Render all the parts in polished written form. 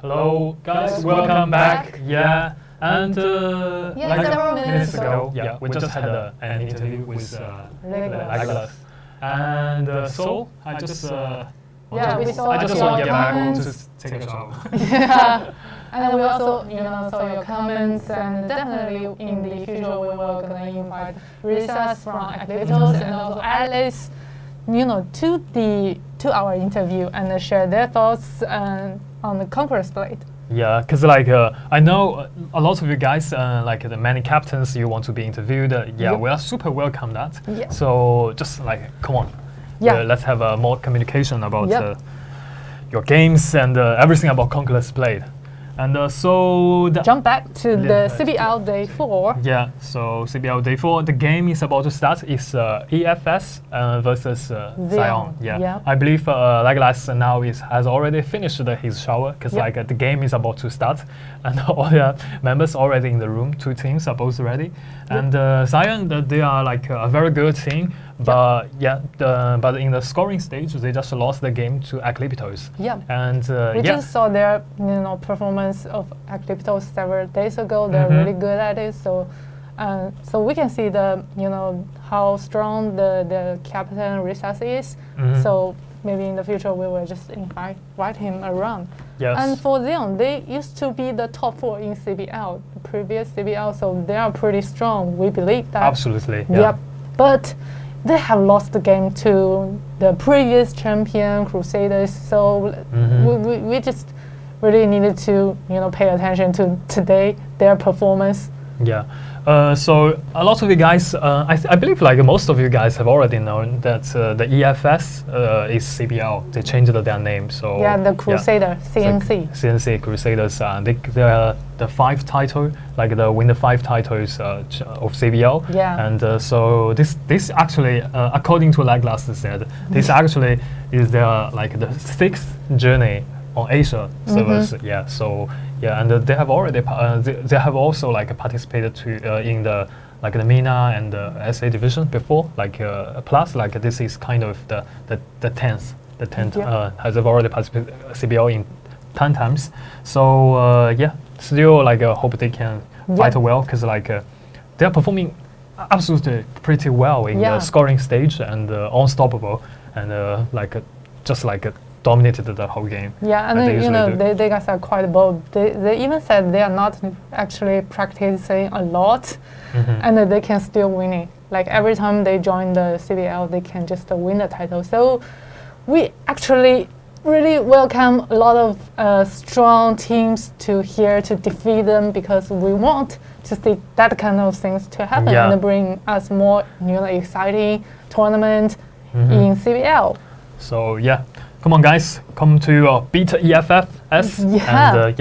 Hello, guys. Welcome back. Yeah, and like several minutes ago, we just had an interview with Legolas, and so I just we saw I just your want to get back home comments. to take a shower. Yeah, and we also saw your comments, and definitely in the future we will gonna invite Risas from Activitos and also Alice, to our interview and share their thoughts on the Conqueror split. Yeah, because I know a lot of you guys, the many captains you want to be interviewed. We are super welcome that. Yeah. So just come on. Yeah. Let's have more communication about your games and everything about Conqueror split. And so jump back to the CBL Day 4. Yeah, so CBL Day 4, the game is about to start. It's EFFS versus ZEON. Yeah, I believe Legolas now has already finished his shower because the game is about to start, and all the members already in the room. 2 teams are both ready, and ZEON they are a very good team. But but in the scoring stage, they just lost the game to Activitos. Yeah, and we just saw their performance of Activitos several days ago. They're really good at it. So we can see how strong the captain Risas is. So maybe in the future we will just invite him around. Yes. And for ZEON, they used to be the top 4 in CBL, the previous CBL. So they are pretty strong. We believe that. Absolutely. Yeah. Yep. But they have lost the game to the previous champion Crusaders, so we just really needed to pay attention to today their performance. Yeah. So a lot of you guys, I believe most of you guys have already known that the EFFS is CBL. They changed their name. So the Crusader, CNC. CNC Crusaders. They are the 5 title, they win the 5 titles of CBL. Yeah. And so this actually, according to Legolas said, this actually is their the 6th journey on Asia servers. Yeah. So. Yeah, and they have already they have also participated in the the MENA and the SA division before. Plus this is kind of the 10th. The 10th has already participated CBL in 10 times. So still hope they can fight well because they are performing absolutely pretty well in the scoring stage and unstoppable and just dominated the whole game. Yeah, and they guys are quite bold. They even said they are not actually practicing a lot, and that they can still win it. Every time they join the CBL, they can just win the title. So we actually really welcome a lot of strong teams to defeat them because we want to see that kind of things to happen and bring us more exciting tournament in CBL. So come on, guys! Come to beat EFFS, and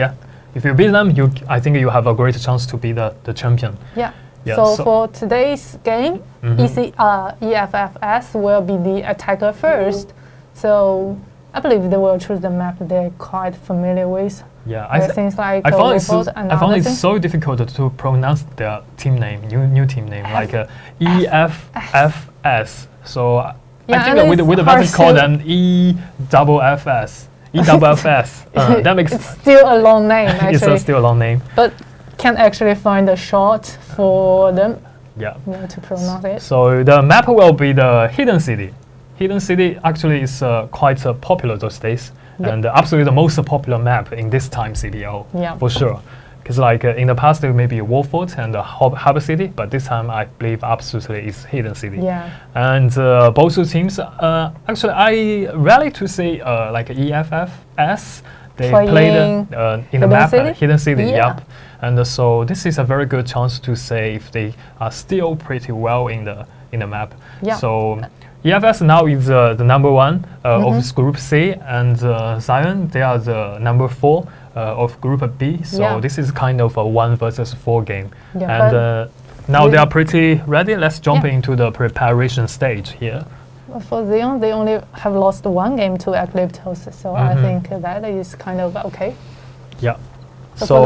if you beat them, I think you have a great chance to be the champion. Yeah. So for today's game, EFFS will be the attacker first. So I believe they will choose the map they're quite familiar with. Yeah, I found it so difficult to pronounce their team name, new team name, EFFS. So. I think with the better call them EFFS. EFFS. That makes it's still a long name. Actually. It's still a long name. But can actually find a short for them. Yeah. To pronounce it. So the map will be the Hidden City. Hidden City actually is quite popular those days, and absolutely the most popular map in this time CBL. Yeah. For sure. Because in the past there may be Warfort and Harbor City, but this time I believe absolutely is Hidden City. Yeah. And both teams, actually I rarely to say EFFS. They played in the map Hidden City. Yeah. Yep. And so this is a very good chance to say if they are still pretty well in the map. Yeah. So EFS now is the number 1 of Group C, and ZEON they are the number 4. Of Group B, so this is kind of a 1 versus 4 game, and now they are pretty ready. Let's jump into the preparation stage here. For ZEON, they only have lost 1 game to Activitos, so I think that is kind of okay. Yeah. So for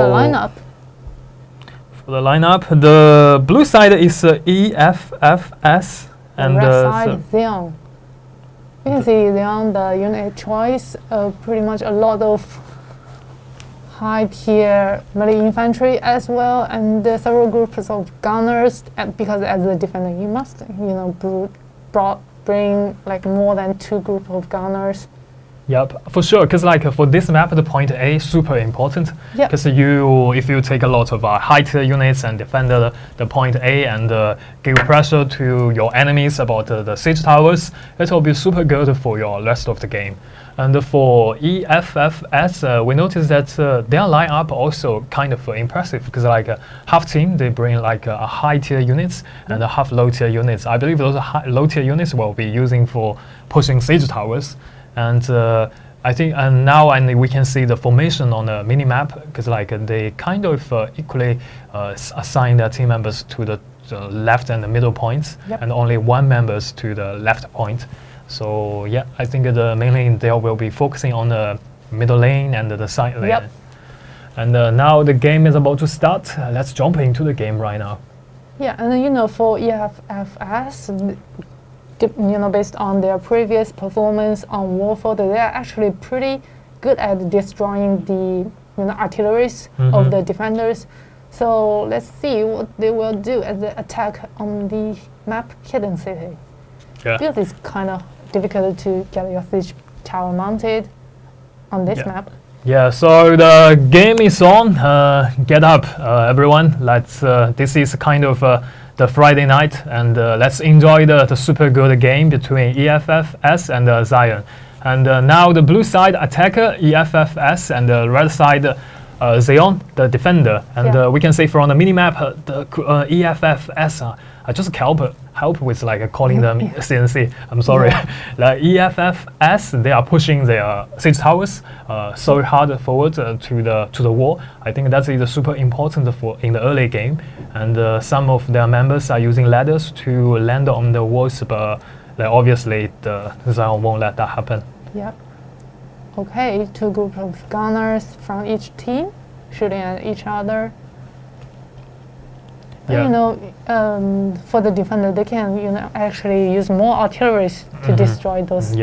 the lineup. The blue side is EFFS, and the red side ZEON. You can see ZEON, the unit choice, pretty much a lot of high tier melee infantry as well, and several groups of gunners. And because as a defender, you must bring like more than 2 groups of gunners. Yep, for sure. Because like for this map, the point A is super important. Yep. Because if you take a lot of high tier units and defend the point A and give pressure to your enemies about the siege towers, it will be super good for your rest of the game. And for EFFS, we noticed that their lineup also kind of impressive because like half team they bring like a high tier units and a half low tier units. I believe those low tier units will be using for pushing siege towers. And I think now we can see the formation on the mini map because like they kind of equally assign their team members to the left and the middle points, and only 1 members to the left point. So yeah, I think mainly they will be focusing on the middle lane and the side lane. Yep. And now the game is about to start. Let's jump into the game right now. Yeah, and for EFFS, based on their previous performance on Warford, they are actually pretty good at destroying the artilleries of the defenders. So let's see what they will do as they attack on the map Hidden City. Yeah. Because it's kind of difficult to get your siege tower mounted on this map. Yeah, so the game is on. Get up, everyone. Let's. This is kind of the Friday night, and let's enjoy the super good game between EFFS and ZEON. And now the blue side attacker EFFS and the red side ZEON, the defender. And we can see from the minimap the EFFS. I just help with like calling them CNC. I'm sorry. The EFFS, they are pushing their siege towers so hard forward to the wall. I think that is super important in the early game. And some of their members are using ladders to land on the walls, but obviously the ZEON won't let that happen. Yep. Okay, 2 groups of gunners from each team shooting at each other. Yeah. For the defender, they can actually use more artillery to destroy those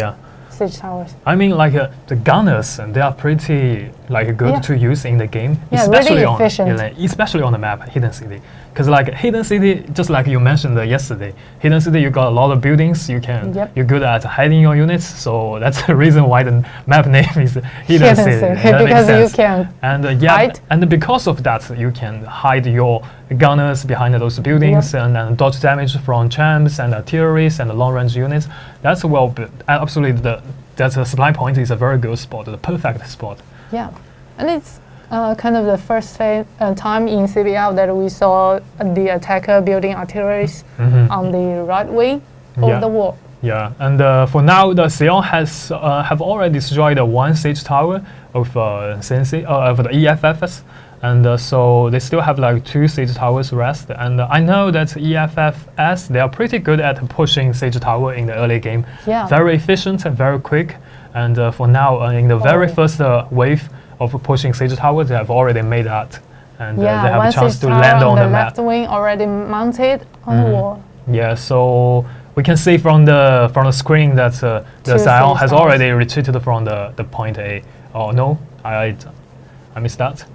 siege towers. I mean, like the gunners, they are pretty good to use in the game, especially really efficient. Especially on the map Hidden City. Because like Hidden City, just like you mentioned yesterday, Hidden City you got a lot of buildings. You're good at hiding your units, so that's the reason why the map name is Hidden City. Because you can hide. And because of that, you can hide your gunners behind those buildings and dodge damage from champs and artilleries and long-range units. That's absolutely that's a supply point is a very good spot, the perfect spot. Yeah, and it's kind of the first time in CBL that we saw the attacker building artilleries on the right wing of the wall. Yeah, and for now, the ZEON have already destroyed 1 siege tower of CNC of the EFFS, and so they still have like 2 siege towers rest. And I know that EFFS, they are pretty good at pushing siege tower in the early game. Yeah. Very efficient and very quick. And for now, in the very first wave of pushing siege tower, they have already made that, and they have a chance to land on the map. Left wing already mounted on the wall. Yeah, so we can see from the screen that the ZEON has already retreated from the point A. Oh no, I missed that.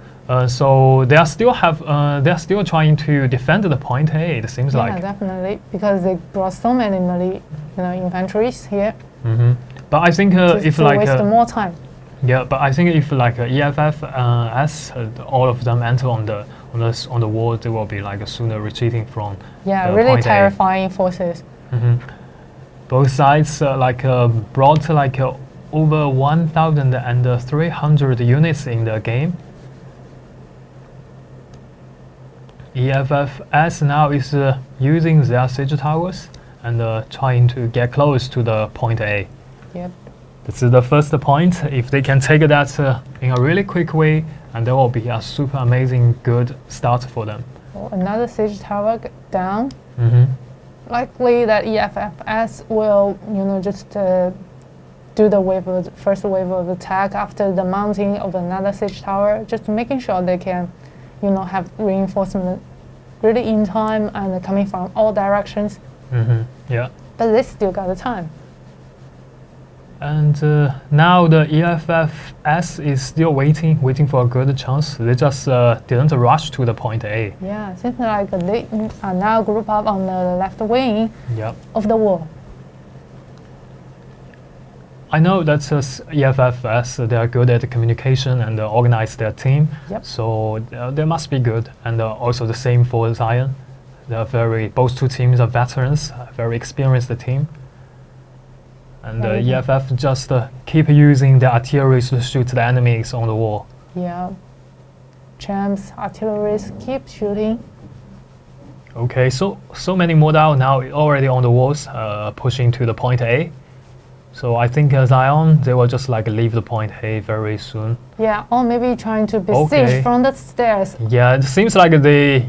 So they are still trying to defend the point A. It seems like. Yeah, definitely, because they brought so many melee, infanteries here. But I think if like waste more time. Yeah, but I think if like EFFS, all of them enter on the wall, they will be like sooner retreating from. Yeah, really terrifying forces. Both sides brought over 1,300 units in the game. EFFS now is using their siege towers and trying to get close to the point A. Yep. This is the first point. If they can take that in a really quick way, and there will be a super amazing good start for them. Oh, another siege tower down. Likely that EFFS will, just do the first wave of attack after the mounting of another siege tower, just making sure they can, have reinforcement really in time and coming from all directions. Yeah. But they still got the time. And now the EFFS is still waiting for a good chance. They just didn't rush to the point A. Yeah, seems like they are now grouped up on the left wing Yep. of the wall. I know that EFFS, they are good at communication and organize their team. Yep. So they must be good. And also the same for ZEON. Both two teams are veterans, a very experienced team. And EFF just keep using the artillery to shoot the enemies on the wall. Yeah. Champs, artilleries keep shooting. Okay, so many modal now already on the walls, pushing to the point A. So I think ZEON, they will just like leave the point A very soon. Yeah, or maybe trying to besiege from the stairs. Yeah, it seems like they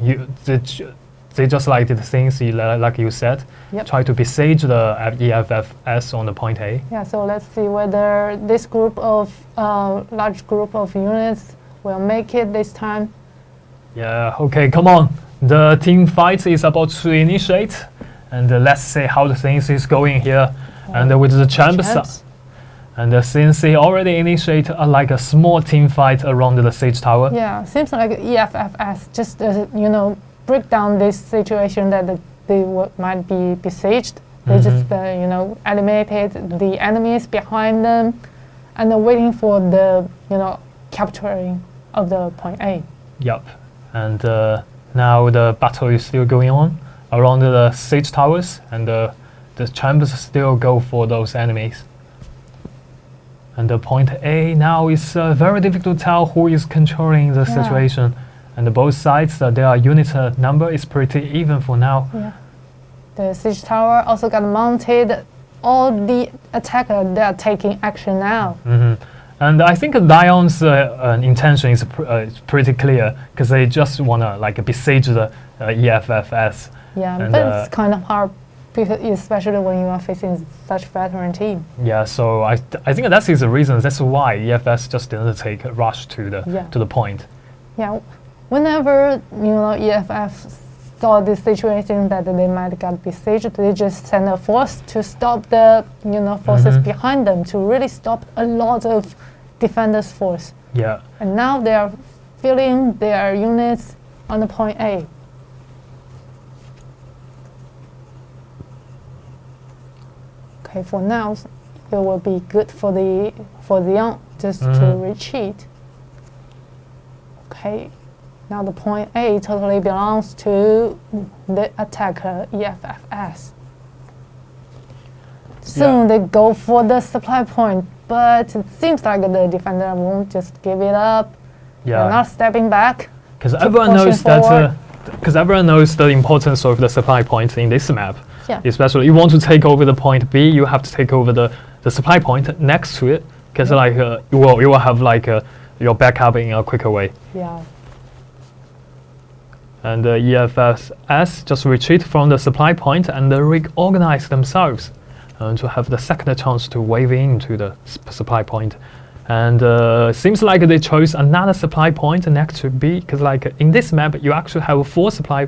just like did things like you said. Yep. Try to besiege the EFFS on the point A. Yeah, so let's see whether this large group of units will make it this time. Yeah, okay, come on. The team fight is about to initiate. And let's see how the things is going here. And with the champs. And since they already initiate like a small team fight around the siege tower. Yeah, seems like EFFS just, break down this situation that they might be besieged. They just, eliminated the enemies behind them and they're waiting for the, capturing of the point A. Yep. And now the battle is still going on around the siege towers, and the champs still go for those enemies. And the point A now is very difficult to tell who is controlling the situation. And both sides, their unit number is pretty even for now. Yeah. The siege tower also got mounted. All the attackers, they are taking action now. And I think ZEON's intention is pretty clear, because they just want to besiege the EFFS. Yeah, but it's kind of hard, especially when you are facing such veteran team. Yeah, so I think that's the reason. That's why EFS just didn't rush to the point. Yeah, whenever EFF saw this situation that they might get besieged, they just send a force to stop the forces behind them, to really stop a lot of defenders' force. Yeah. And now they are filling their units on the point A. Okay, for now, it will be good for ZEON just to retreat. Okay, now the point A totally belongs to the attacker EFFS. Soon they go for the supply point, but it seems like the defender won't just give it up. Yeah. They're not stepping back. Because everyone knows the importance of the supply points in this map. Yeah. Especially, you want to take over the point B, you have to take over the supply point next to it, because you will have your backup in a quicker way. Yeah. And the EFFS just retreat from the supply point and reorganize themselves to have the second chance to wave into the supply point. And seems like they chose another supply point next to B, because in this map you actually have fourth supply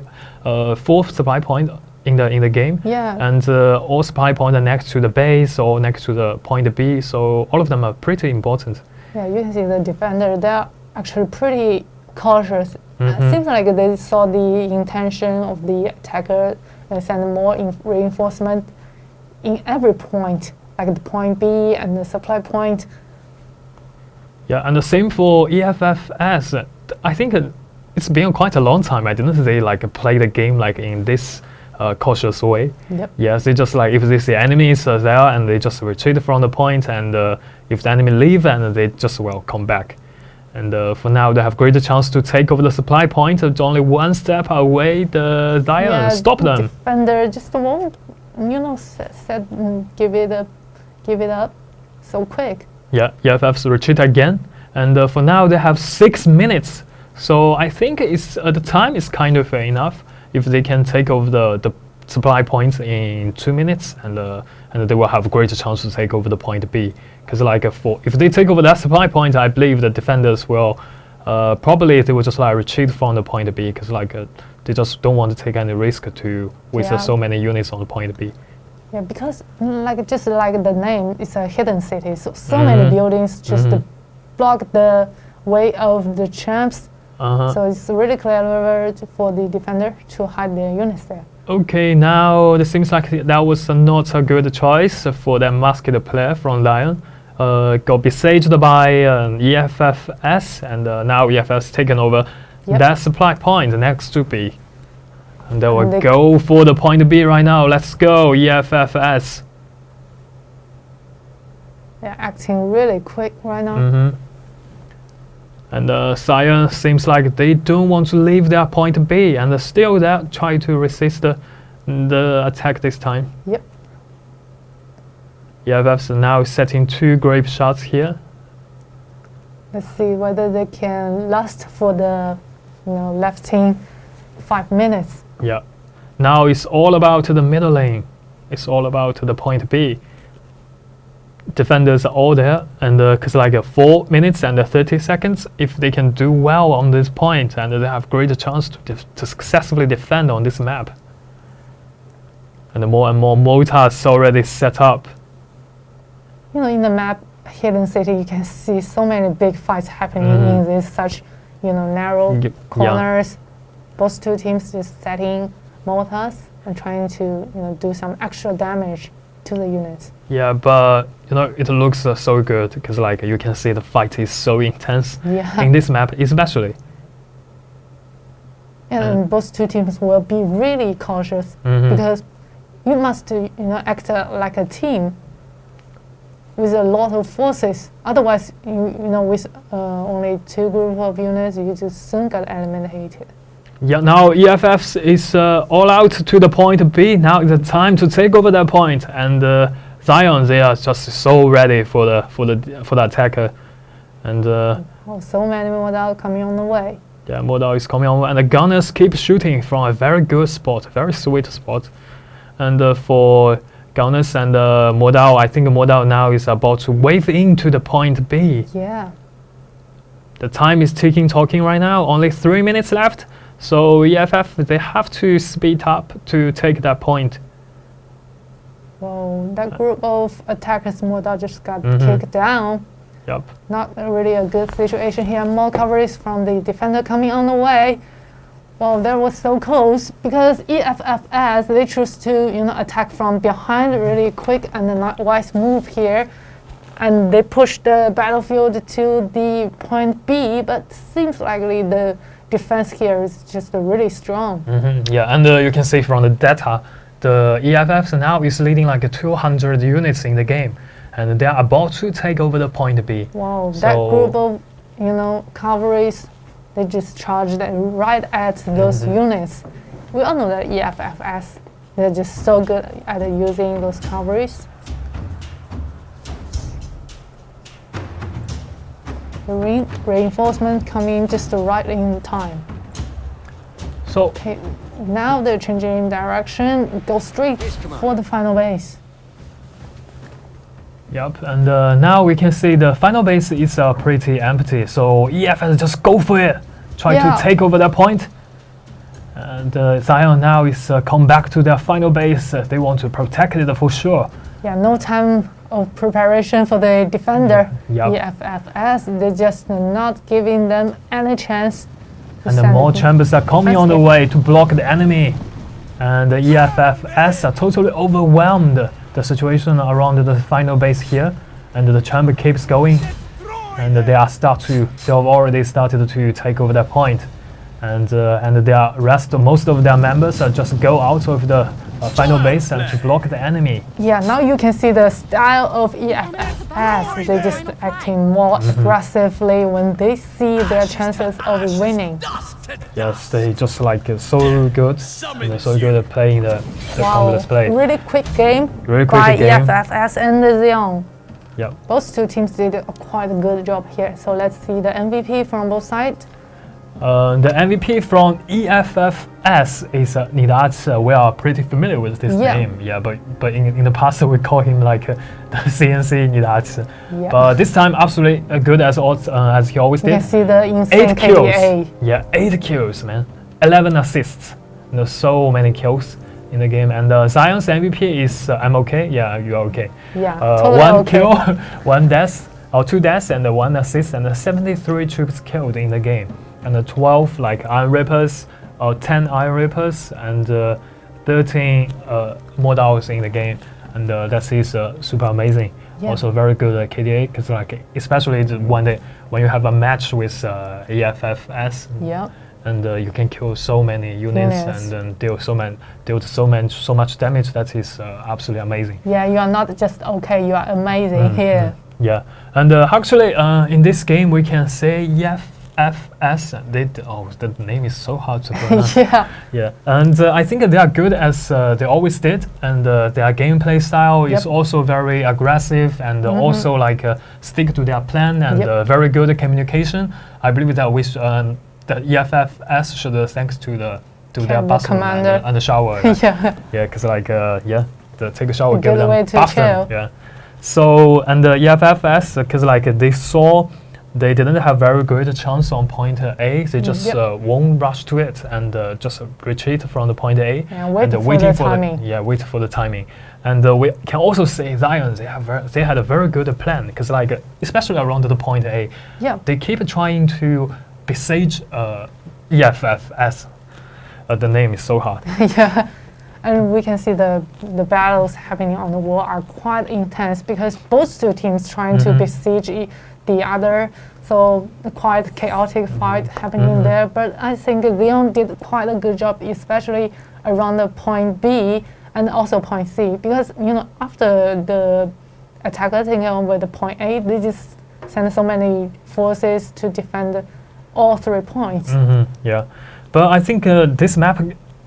point in the game. Yeah. And all supply points are next to the base or next to the point B, so all of them are pretty important. Yeah, you can see the defender, they're actually pretty cautious. Seems like they saw the intention of the attacker and send more reinforcement in every point, like the point B and the supply point. Yeah, and the same for EFFS. I think it's been quite a long time. I didn't they play the game in this cautious way. Yep. Yes, they just if they see enemies are there and they just retreat from the point, and if the enemy leave, and they just will come back. And for now, they have greater chance to take over the supply point. It's only one step away. The ZEON stop them. Defender just won't, give it up so quick. Yeah, EFFs retreat again, and for now they have 6 minutes. So I think the time is kind of enough if they can take over the supply points in 2 minutes, and they will have a greater chance to take over the point B. Because if they take over that supply point, I believe the defenders will probably they will just retreat from the point B, because they just don't want to take any risk with so many units on the point B. Yeah, because just like the name, it's a hidden city. So many buildings just block the way of the champs. So it's really clever for the defender to hide their units there. Okay, now it seems like that was not a good choice for that masked player from ZEON. Got besieged by EFFS, and now EFFS taken over that supply point next to B. And they will go for the point B right now. Let's go, EFFS. They're acting really quick right now. And ZEON seems like they don't want to leave their point B, and still they try to resist the attack this time. Yep. EFFS now setting 2 grape shots here. Let's see whether they can last for the left team 5 minutes. Yeah. Now it's all about the middle lane. It's all about the point B. Defenders are all there, and because 4 minutes and 30 seconds, if they can do well on this point, and they have greater chance to successfully defend on this map. And more mortars already set up. In the map Hidden City, you can see so many big fights happening in these such narrow corners. Both two teams just setting mortars and trying to do some extra damage to the units. Yeah, but it looks so good because you can see the fight is so intense in this map especially. And both two teams will be really cautious because you must act like a team with a lot of forces. Otherwise, with only 2 groups of units, you just soon get eliminated. Yeah, now EFFS is all out to the point B. Now it's the time to take over that point, and ZEON, they are just so ready for the attacker, and so many models coming on the way. Yeah, model is coming on, and the gunners keep shooting from a very good spot, very sweet spot, and for gunners and model, I think model now is about to wave into the point B. Yeah. The time is talking right now. Only 3 minutes left. So EFF, they have to speed up to take that point. Well, that group of attackers model just got kicked down. Yep. Not really a good situation here. More coverage from the defender coming on the way. Well, that was so close because EFFS, they choose to attack from behind really quick and a wise move here. And they push the battlefield to the point B, but seems likely the defense here is just really strong. Yeah, and you can see from the data, the EFFs now is leading 200 units in the game, and they are about to take over the point B. Wow, that group of coverage, they just charged right at those units. We all know that EFFS, they're just so good at using those coverage. The reinforcement coming just right in time. So okay, now they're changing direction, go straight for the final base. Yep, and now we can see the final base is pretty empty, so EFS just go for it, try to take over that point. And ZEON now is come back to their final base. They want to protect it for sure. Yeah, no time of preparation for the defender. EFFS, they're just not giving them any chance. And the more chambers are coming on the way to block the enemy. And the EFFS are totally overwhelmed the situation around the final base here. And the chamber keeps going. And they have already started to take over that point. And most of their members just go out of the final base and to block the enemy. Yeah, now you can see the style of EFFS. They're just acting more aggressively when they see their chances of winning. Yes, they just so good, and so good at playing the complex play. Really quick game by EFFS and ZEON. Yep. Both two teams did quite a good job here. So let's see the MVP from both sides. The MVP from EFFS is Nidachi. We are pretty familiar with this name, but in the past we call him the CNC Nidachi. But this time absolutely good as he always did. You can see the insane 8 kills. Yeah, 8 kills, man. 11 assists. So many kills. in the game. And ZEON's MVP is I'm okay. Yeah, you are okay. Yeah, totally one okay. kill, one death, or 2 deaths, and 1 assist, and 73 troops killed in the game, and 12 like Iron Rippers, or 10 Iron Rippers, and 13 models in the game, and that is super amazing. Yeah. Also very good KDA, because like especially when you have a match with EFFS. Yeah. And you can kill so many units and then deal so much damage. That is absolutely amazing. Yeah, you are not just okay, you are amazing here. Yeah, and actually in this game we can say EFFS. The name is so hard to pronounce. Yeah, and I think they are good as they always did, and their gameplay style is also very aggressive, and also like stick to their plan, and very good communication. I believe that we the EFFS should thanks to their bathroom commander and the shower. Yeah, because like the take a shower, give Good them way to bathroom. chill. Yeah. So and the EFFS, because like they saw they didn't have very good chance on point A. They just won't rush to it and just retreat from the point A and wait and for the timing. wait for the timing. And we can also say ZEON, they had a very good plan, because like especially around the point A, they keep trying to besiege EFFS. The name is so hard. Yeah, and we can see the battles happening on the wall are quite intense, because both two teams trying to besiege the other, so quite chaotic fight happening there. But I think ZEON did quite a good job, especially around the point B and also point C, because after the attacker taking over the point A, they just send so many forces to defend all 3 points. Yeah, but I think this map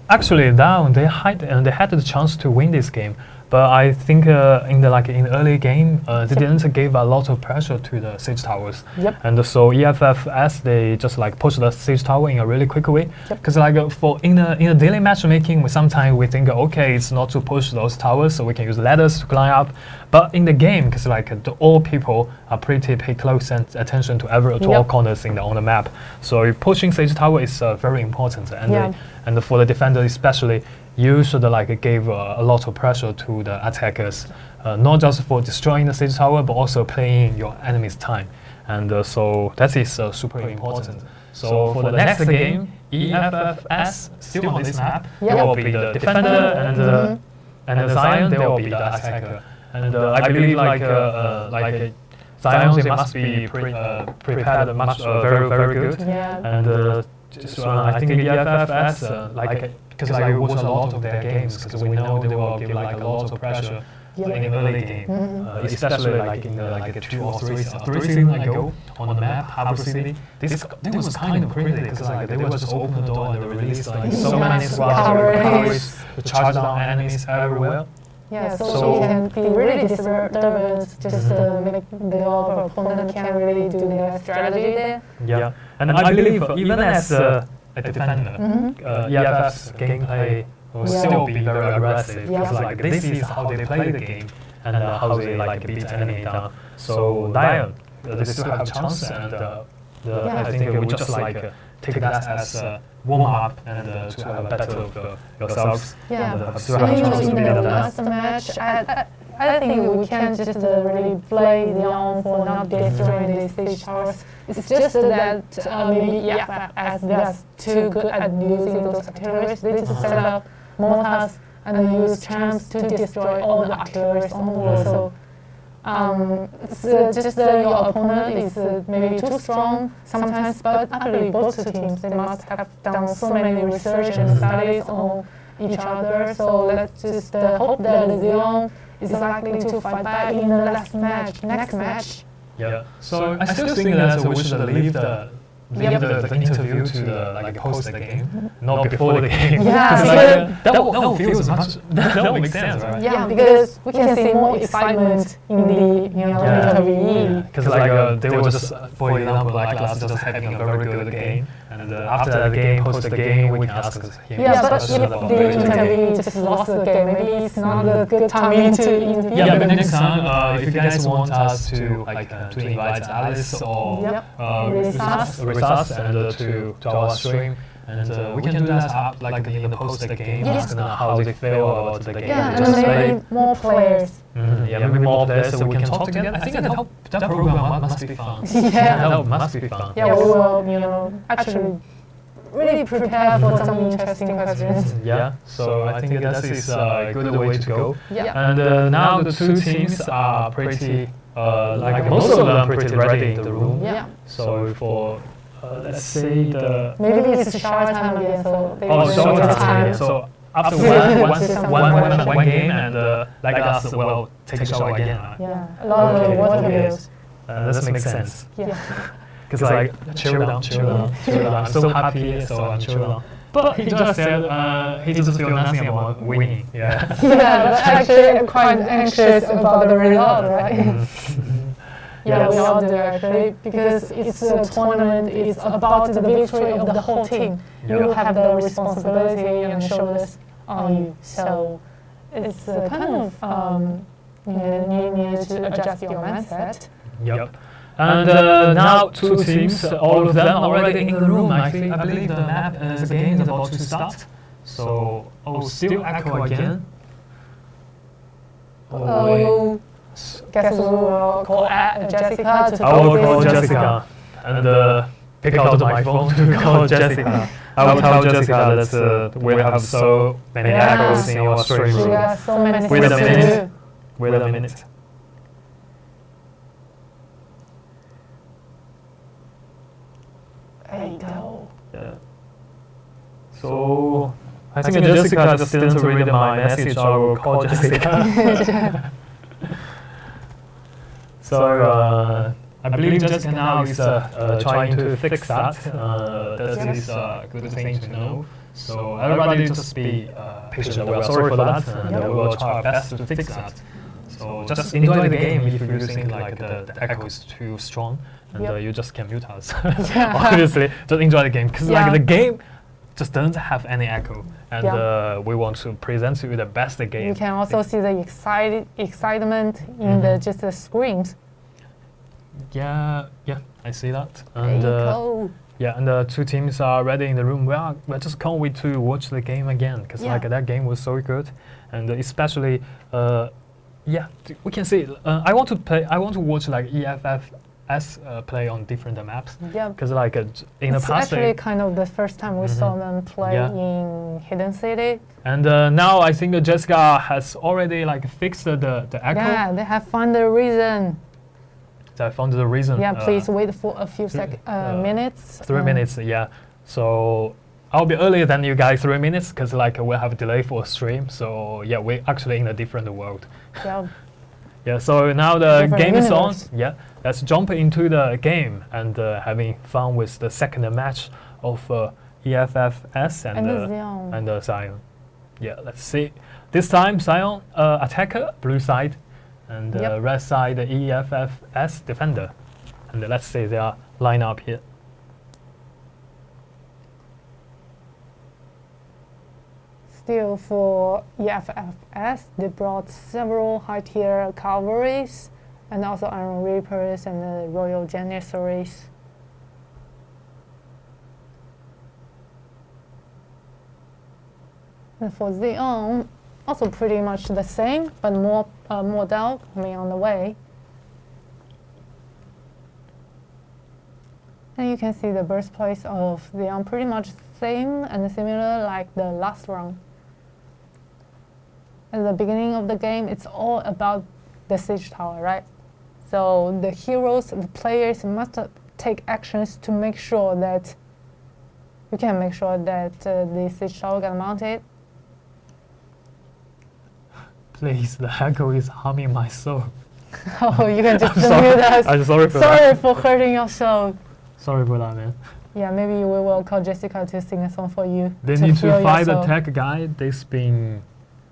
actually down they had the chance to win this game. But I think in the early game, they didn't give a lot of pressure to the siege towers. And so EFFS they just like push the siege tower in a really quick way. Because like in the daily matchmaking, sometimes we think okay, it's not to push those towers, so we can use ladders to climb up. But in the game, because like all people are pretty pay close attention to all corners on the map. So pushing siege tower is very important. And for the defender especially, you should like give a lot of pressure to the attackers, not just for destroying the siege tower, but also playing your enemy's time. And so that is super important. So for the next game, EFFS still on this map, they will be the defender, and ZEON they will be the attacker. And I believe like ZEON they must be prepared much very good. And I think EFFS because I watch a lot of their games, because we know they will give like a lot of pressure in the early game, especially like in the 2 or 3 seasons ago on the map, Harbor City. This was kind of crazy, because like they would just open the door and they release like so many squads to charge down enemies everywhere. Yeah, so it can be really disturbing, just make the opponent can't really do their strategy there. Yeah, and I believe even as a defender, EFF's gameplay will still be very aggressive, because like this is how they play the game and how they like beat enemy down. So ZEON, they still have a chance, and I think we just like take that as a warm up and to have a battle of yourselves. Yeah, still have a chance to in beat the them down. last match, I think we can just really play ZEON for not destroying these siege towers. It's just that maybe EFFS they are too good at using those artilleries. They just set up mortars and then use champs to destroy all the artilleries on the wall. So it's just your opponent is maybe too strong sometimes, but I believe both two teams they must have done so many research and studies on each other. So let's just hope that ZEON is likely to fight back in the next match. Yeah. So I still think that we should leave the interview to the post the game, not before the game. Yeah, that will feel much. That will make sense, right? Yeah, because we can see more excitement in the interview. Because like they were just, for example, like last just having a very good game, and after the game, post the game, we can ask him. Yeah, but if the interview just lost the game, maybe it's not a good timing to interview. Yeah, but next time, if you guys want us to invite Alice or Risas and to our stream, And we can do that up, like in the post the game, Yeah. asking how they feel about the game. Yeah, Just and maybe like- more players. Yeah, maybe more players so we can talk together. I think that program must be fun. Yeah. That must be fun. Yeah, we will, actually really prepare for some interesting questions. Yeah, so I think that is a good way to go. Yeah. And now the two teams are pretty, like most of them pretty ready in the room. Yeah. So for, let's say the... Maybe it's shower time again, so they Oh, will so take time. time. So after Yeah. one game and like us will take a shower again. Yeah, a lot of water bills. That makes sense. Yeah. Because like, chill down. I'm so happy, so I'm chill down. But he just said he just feel nothing about winning. Yeah. Yeah, but actually I'm quite anxious about the result, right? Yeah, we all do actually, because it's a tournament, it's about the victory of the whole team. You have the responsibility and shoulders on you. So it's kind of, you need to adjust your mindset. Yep. And now two teams, all of them already in the room. I believe the map, the game is about to start. So, still echo again. Oh, guess we will call Jessica to I will call this. Jessica and pick out my phone to call Jessica. I will tell Jessica that we have so many echoes in your stream We room. got so many Wait a things to minute. do. Wait a minute. There you go. Yeah. So I think Jessica just didn't read my message. I will call Jessica. So I believe Jessica now is trying to fix that. That is a good thing to know. So everybody just be patient. We are sorry for that, and we will try our best to fix that. So just enjoy the game if you think like the echo is too strong, and you just can mute us. Obviously, just enjoy the game because like the game just doesn't have any echo, and we want to present you the best game. You can also see the excitement in the just the screams. Yeah, I see that. There And you go. yeah, and the two teams are ready in the room. We just can't wait to watch the game again because like that game was so good, and especially we can see. I want to watch like EFFS play on different maps. Yeah. Because like in the It's past, actually kind of the first time we saw them play in Hidden City. and now I think Jessica has already like fixed the echo. Yeah, they have found the reason. I found the reason. Yeah, please wait for a few minutes. 3 minutes, yeah. So I'll be earlier than you guys 3 minutes because like we'll have a delay for stream. So yeah, we're actually in a different world. Yeah. Yeah. So now the Different game is on. universe. Yeah. Let's jump into the game and having fun with the second match of EFFS And ZEON. and ZEON. Yeah. Let's see. This time ZEON attacker, blue side. And red side, the EFFS defender. And let's see their lineup here. Still for EFFS, they brought several high-tier cavalries and also Iron Reapers and the Royal Janissaries. And for ZEON, also pretty much the same, but more Dao coming on the way. And you can see the birthplace of ZEON pretty much same and similar like the last round. At the beginning of the game, it's all about the siege tower, right? So the heroes, the players must take actions to make sure that you can make sure that the siege tower get mounted. Please, the echo is harming my soul. Oh, you can just I'm mute sorry. us. I'm sorry for Sorry that. for hurting your soul. Sorry for that, man. Yeah, maybe we will call Jessica to sing a song for you. They need heal to your fight the soul. tech guy. This been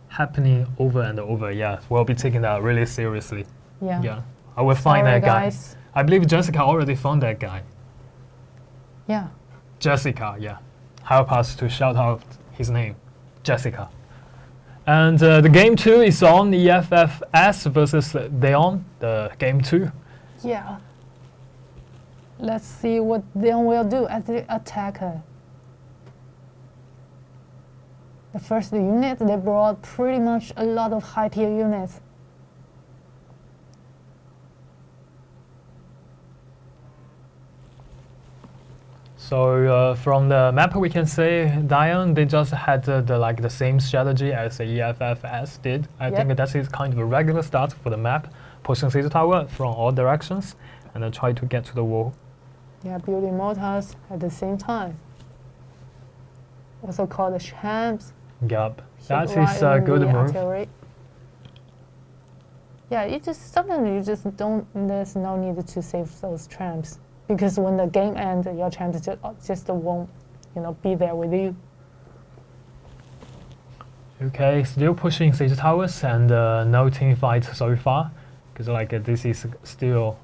happening over and over. Yeah, we'll be taking that really seriously. Yeah. Yeah, I will find Sorry, that guy. guys. I believe Jessica already found that guy. Yeah. Jessica, yeah. Help us to shout out his name, Jessica. And the game 2 is on EFFS versus ZEON, the game 2. Yeah. Let's see what ZEON will do as the attacker. The first unit, they brought pretty much a lot of high-tier units. So from the map, we can say ZEON, they just had the same strategy as the EFFS did. I think that is kind of a regular start for the map, pushing siege tower from all directions and try to get to the wall. Yeah, building mortars at the same time. Also called the champs. Yup, that is a good move. Artillery. Yeah, you just sometimes you just don't. There's no need to save those tramps because when the game ends, your tramps just won't, be there with you. Okay, still pushing siege towers and no team fight so far, because this is still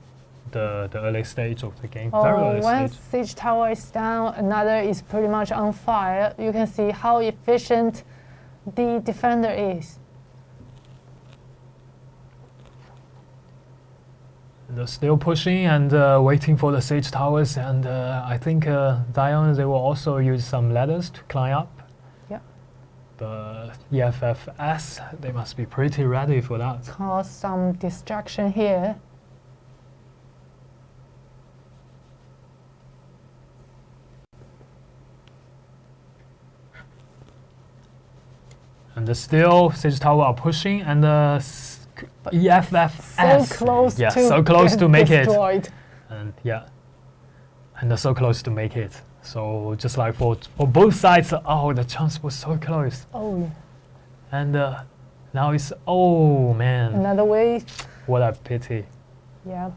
the early stage of the game. Very early one stage. siege tower is down, another is pretty much on fire. You can see how efficient the defender is. They're still pushing and waiting for the siege towers, and I think ZEON, they will also use some ladders to climb up. Yeah. The EFFS, they must be pretty ready for that. Cause some distraction here. And still siege tower are pushing, and EFFS, so close yeah, to so close to make destroyed. it, and and so close to make it. So just like for both sides, oh, the chance was so close. Oh. And now it's, oh man, Another wave. what a pity. Yeah.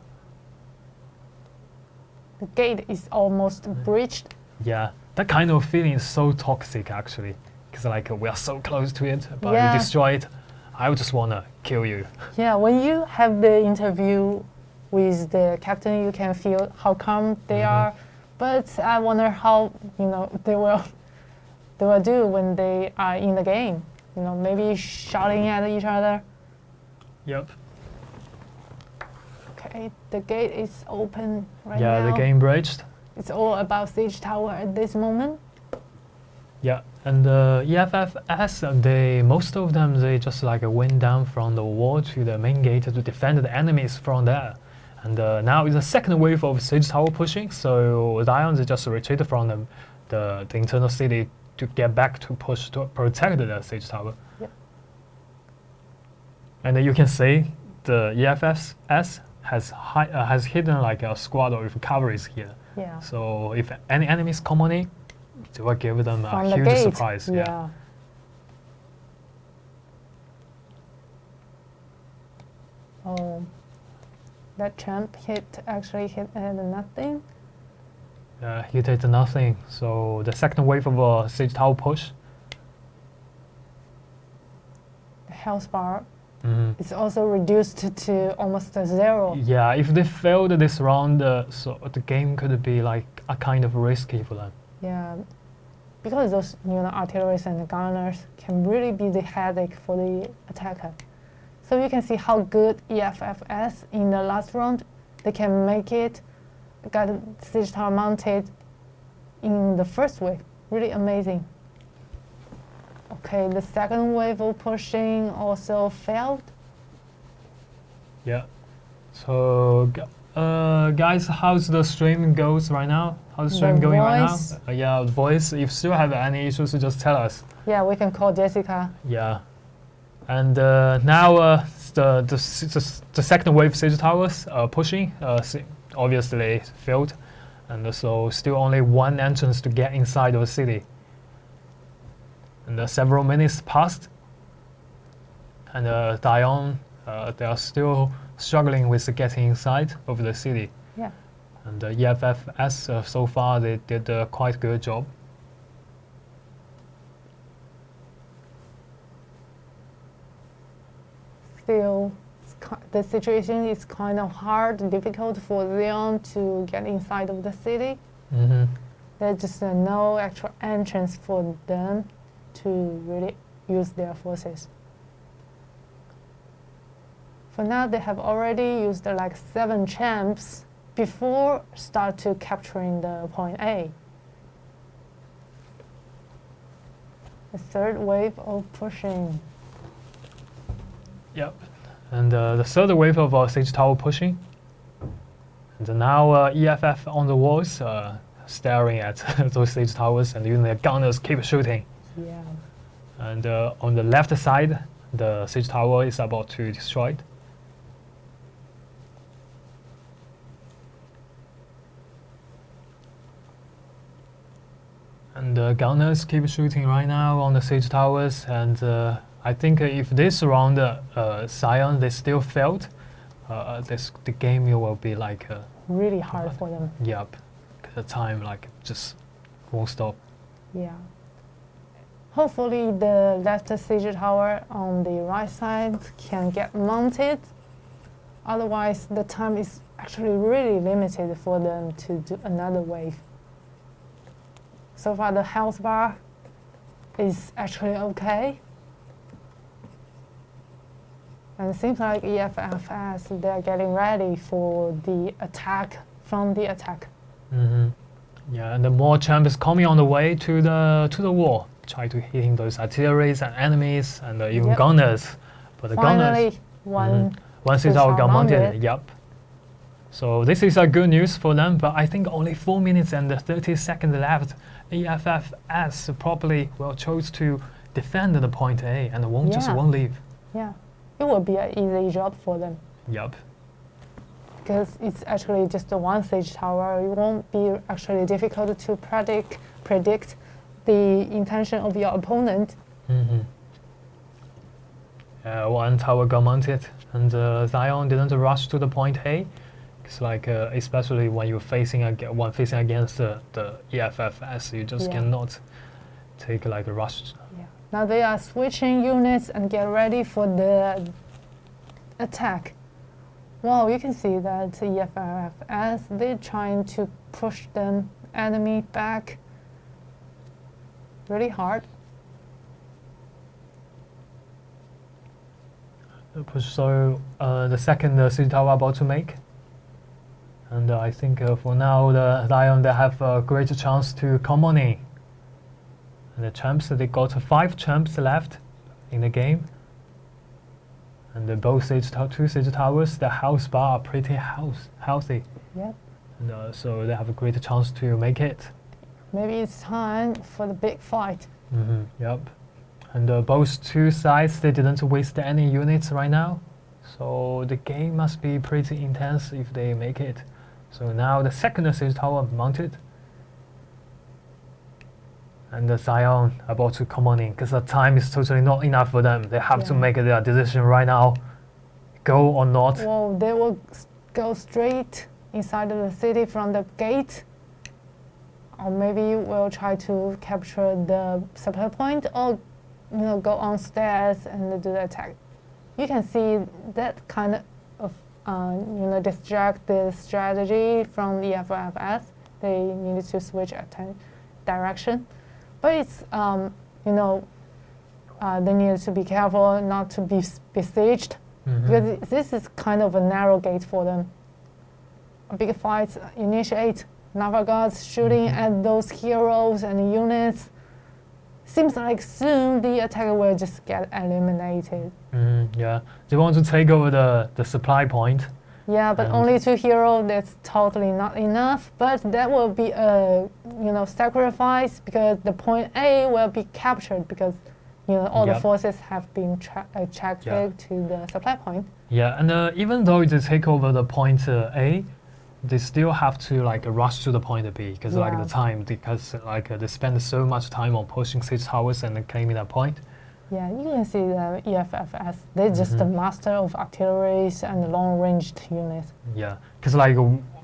The gate is almost breached. Yeah, that kind of feeling is so toxic actually, because we are so close to it, but Yeah. you destroy it. I would just wanna kill you. Yeah, when you have the interview with the captain, you can feel how calm they are. But I wonder how they will do when they are in the game. Maybe shouting at each other. Yep. Okay, the gate is open right Yeah, now. the game breached. It's all about siege tower at this moment. Yeah, and EFFS, most of them, they just went down from the wall to the main gate to defend the enemies from there. And now it's a second wave of siege tower pushing, so ZEON, they just retreated from the internal city to get back to push to protect the siege tower. Yep. And you can see the EFFS has hidden a squad of cavalries here. Yeah. So if any enemies come on in, it will give them From a the huge gate. surprise. Yeah. Oh, that champ actually hit at nothing. He did nothing. So the second wave of a siege tower push. The health bar is also reduced to almost 0. Yeah, if they failed this round, so the game could be a kind of risky for them. Yeah, because those artilleries and gunners can really be the headache for the attacker. So you can see how good EFFS in the last round, they can make it, got siege tower mounted in the first wave. Really amazing. Okay, the second wave of pushing also failed. Yeah. So guys, how's the stream goes right now? How's the stream going right now? Yeah, voice. If you still have any issues, just tell us. Yeah, we can call Jessica. Yeah. And now the second wave siege towers pushing obviously failed, and so still only one entrance to get inside of the city. And several minutes passed, and ZEON, they are still struggling with getting inside of the city. Yeah. And EFFS, so far they did a quite good job. Still, the situation is kind of hard and difficult for ZEON to get inside of the city. There's just no actual entrance for them to really use their forces. For now, they have already used 7 champs before start to capturing the point A. The third wave of pushing. Yep. And the third wave of siege tower pushing. And now EFF on the walls, staring at those siege towers and using their gunners keep shooting. Yeah. And on the left side, the siege tower is about to be destroyed. And the gunners keep shooting right now on the siege towers. And I think if this round ZEON they still failed, the game will be like Really hard for them. yep, 'cause the time like just won't stop. Yeah. Hopefully the left siege tower on the right side can get mounted. Otherwise, the time is actually really limited for them to do another wave. So far, the health bar is actually okay. And it seems like EFFS, they are getting ready for the attack from the attack. Yeah, and the more champs coming on the way to the wall, try to hitting those artilleries and enemies and even Yep. gunners. But the gunners, Finally, once it's all got mounted, yep. So this is a good news for them, but I think only 4 minutes and 30 seconds left. EFFS probably will choose to defend the point A and just Yeah. won't leave. yeah, it will be an easy job for them. Yep. Because it's actually just a one siege tower. It won't be actually difficult to predict the intention of your opponent. One tower got mounted, and ZEON didn't rush to the point A. It's like especially when you're facing against the EFFS, you just Yeah. cannot take like a rush. Yeah. Now they are switching units and get ready for the attack. Wow, you can see that EFFS, they're trying to push them enemy back really hard. So the second siege tower about to make, and I think for now the ZEON they have a great chance to come on in. And the champs, they got 5 champs left in the game. And both two siege towers, the health bar are pretty healthy. Yep. And so they have a great chance to make it. Maybe it's time for the big fight. Yep. And both two sides, they didn't waste any units right now. So the game must be pretty intense if they make it. So now the second siege tower mounted. And the ZEON about to come on in, because the time is totally not enough for them. They have to Yeah. make their decision right now. Go or not. Well, they will go straight inside of the city from the gate. Or maybe we'll try to capture the supply point, or go on stairs and do the attack. You can see that kind of distracted strategy from the EFFS. They needed to switch direction, but it's they need to be careful not to be besieged, because this is kind of a narrow gate for them. A big fight initiate. Naval guards shooting at those heroes and units. Seems like soon the attacker will just get eliminated. Yeah, they want to take over the supply point. Yeah, but only 2 heroes, that's totally not enough. But that will be a sacrifice, because the point A will be captured, because all the forces have been attracted to the supply point. Yeah, and even though they take over the point A, they still have to rush to the point B, because the time, because they spend so much time on pushing siege towers and then claiming that point. Yeah, you can see the EFFS. They're just the master of artilleries and long-ranged units. Yeah, because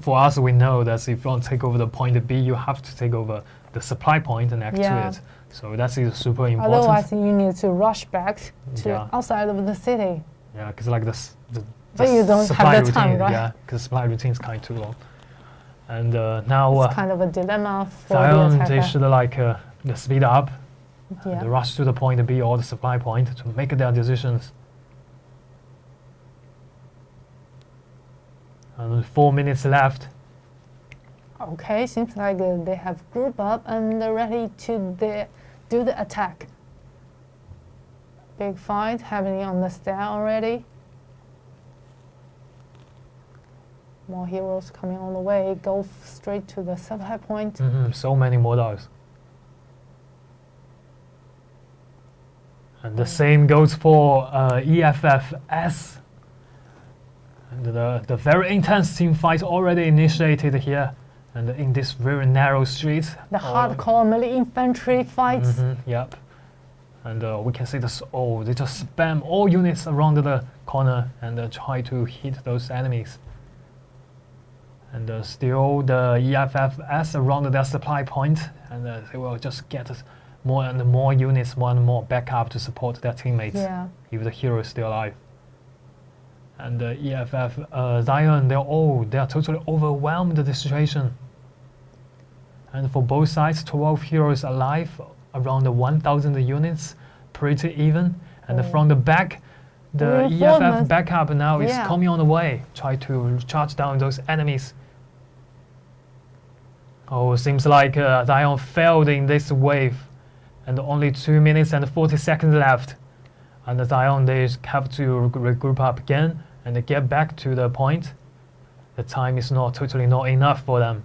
for us, we know that if you want to take over the point B, you have to take over the supply point next to it. So that is super important. Otherwise, you need to rush back to outside of the city. Yeah, because but you don't have the time, right? Yeah, because supply routine is kind of too long. And now it's kind of a dilemma for the ZEON, attacker. they should speed up, Yeah. and rush to the point B or the supply point to make their decisions. And 4 minutes left. Okay, seems like they have grouped up and they're ready to do the attack. Big fight happening on the stair already. More heroes coming on the way. Go straight to the supply point. So many models. And the same goes for EFFS. And the very intense team fight already initiated here. And in this very narrow street. The hardcore melee infantry fights. Yep. And we can see this. Oh, they just spam all units around the corner and try to hit those enemies. And still the EFFS around their supply point, and they will just get more and more units, more and more backup to support their teammates. Yeah. If the hero is still alive. And the EFF ZEON, they are totally overwhelmed with the situation. And for both sides, 12 heroes alive, around 1,000 units, pretty even. And from the back, the EFF backup now is coming on the way. Try to charge down those enemies. Oh, seems like ZEON failed in this wave. And only 2 minutes and 40 seconds left. And the ZEON, they have to regroup up again and get back to the point. The time is totally not enough for them.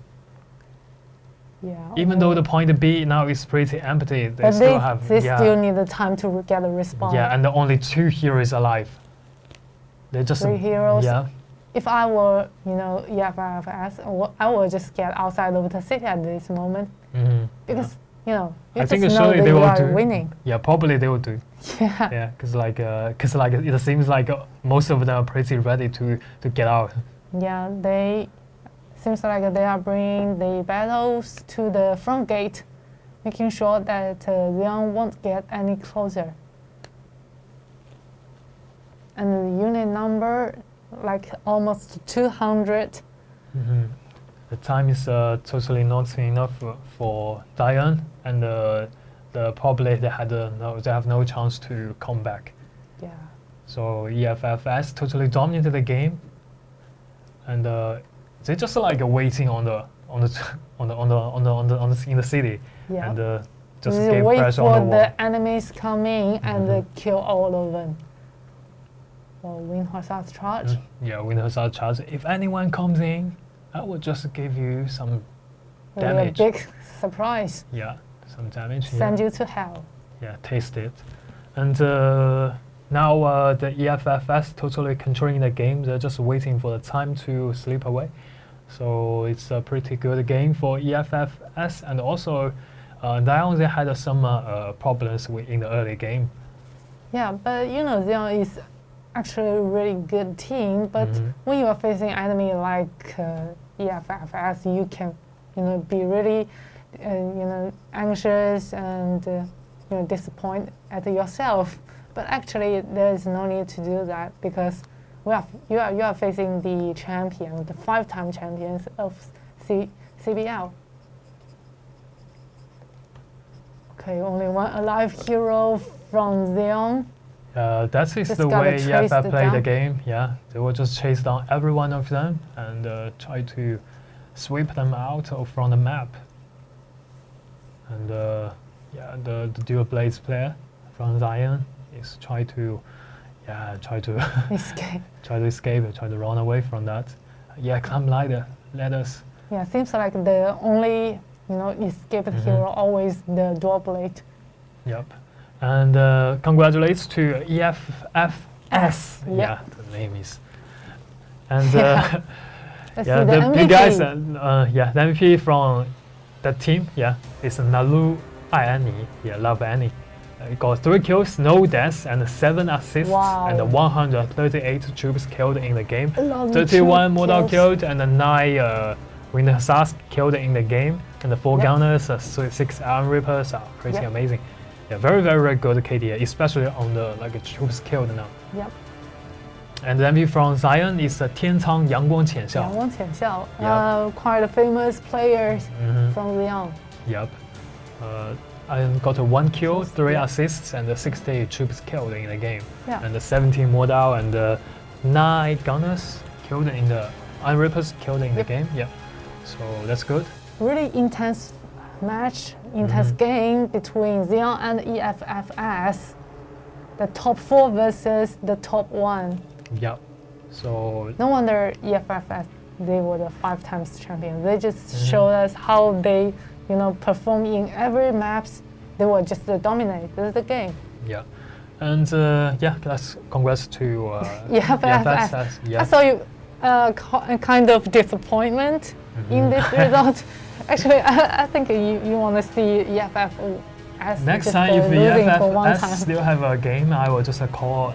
Yeah. Even though the point B now is pretty empty, they still need the time to get a response. Yeah, and only 2 heroes alive. They just 3 heroes. Yeah. If I were, EFFS, I would just get outside of the city at this moment because I think surely they will do. Winning. Yeah, probably they will do. Yeah. Yeah, because it seems like most of them are pretty ready to get out. Yeah, seems like they are bringing the battles to the front gate, making sure that ZEON won't get any closer. And the unit number, like almost 200. The time is totally not enough for ZEON, and probably they have no chance to come back. Yeah. So EFFS totally dominated the game, and they just waiting in the city, and just gave wait pressure for on the wall. The enemies come in and kill all of them. Or win Hussar's charge. Yeah, win Hussar's charge. If anyone comes in, I will just give you some damage. A big surprise. Yeah, some damage. Send you to hell. Yeah, taste it. And now the EFFS totally controlling the game. They're just waiting for the time to slip away. So it's a pretty good game for EFFS. And also, ZEON, they had some problems in the early game. Yeah, but ZEON is actually a really good team. But when you are facing enemy like EFFS, you can, be really, anxious and disappointed at yourself. But actually, there is no need to do that because you are facing the champion, the 5-time champions of CBL. Okay, only one alive hero from ZEON. That is the way EFF play the game. Yeah, they will just chase down every one of them and try to sweep them out from the map. And the dual blades player from ZEON is try to escape. Try to run away from that. Yeah, climb ladder, ladders. Yeah, seems like the only escaped hero always the dual blade. Yep. And congratulations to EFFS. Yeah, the name is. And the big guys, the MVP from that team, is Nalu Annie. Yeah, love Annie. He got 3 kills, no deaths, and 7 assists, and 138 troops killed in the game. 31 mortal killed, and 9 Winter Hussars killed in the game, and the 4 gunners, 6 Iron Reapers are pretty amazing. Yeah, very, very good KDA, especially on the troops killed now. Yep. And the MVP from ZEON is Tiancang Yangguang Qianxiao. Yangguang Qianxiao, quite famous players from ZEON. Yep. I got 1 kill, 3 assists, and 60 troops killed in the game. Yeah. And 17 mortal and 9 gunners killed in the Iron Reapers killed in the game. Yeah. So that's good. Really intense match, intense game between ZEON and EFFS. the top 4 versus the top 1. Yeah. So No wonder EFFS, they were the 5 times champion. They just showed us how they, perform in every maps. They will just dominate. This is the game. yeah, and that's congrats to EFFS. Yeah. I saw you kind of disappointment in this result. Actually, I think you want to see EFF as Next just, time, if losing for one EFFS time. still have a game, I will just call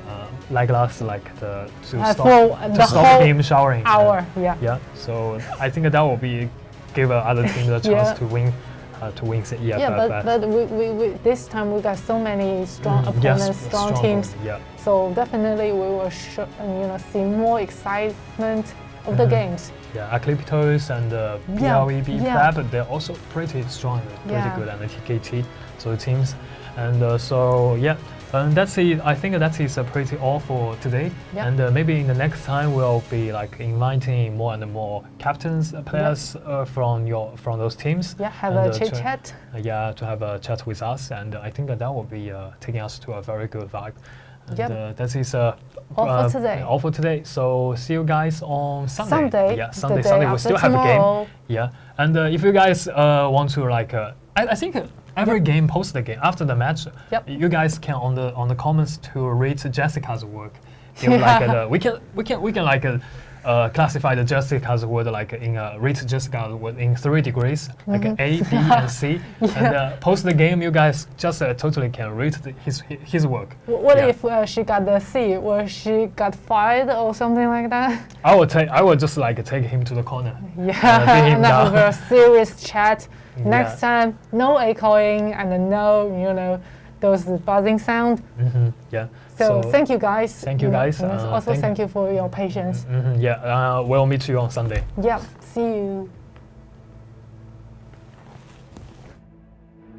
Laglas to For stop the whole him showering. hour, yeah. Yeah. So I think that will be give other teams a chance Yeah. to win the EFFS. Yeah, but we this time we got so many strong opponents, strong teams. Yeah. So definitely we will see more excitement of the games. Yeah, Ecliptos and BLEB yeah. Prep, they're also pretty strong, pretty Yeah. good, and the TKT, so the teams. And so, yeah, and that's it. I think that is pretty all for today. Yeah. And maybe in the next time, we'll be like inviting more and more captains, players from those teams. Yeah, have and, a chit chat. To have a chat with us. And I think that will be taking us to a very good vibe. And that is all for today. All for today. So see you guys on Sunday. Sunday. Yeah, the Sunday. day Sunday we after still have a tomorrow. game. Yeah, and if you guys want to I think every game post the game after the match. Yep. You guys can on the comments to rate Jessica's work. Give we can classify the Jessica's word rate Jessica's word in 3 degrees, like A, B, and C. And post the game, you guys just totally can rate his work. What if she got the C? Or she got fired or something like that? I would just take him to the corner. Yeah, him and have down. a serious chat. Next time, no echoing and no, those buzzing sound. Yeah. So thank you guys. Thank you guys. And also thank you for your patience. Yeah. We'll meet you on Sunday. Yeah. See you.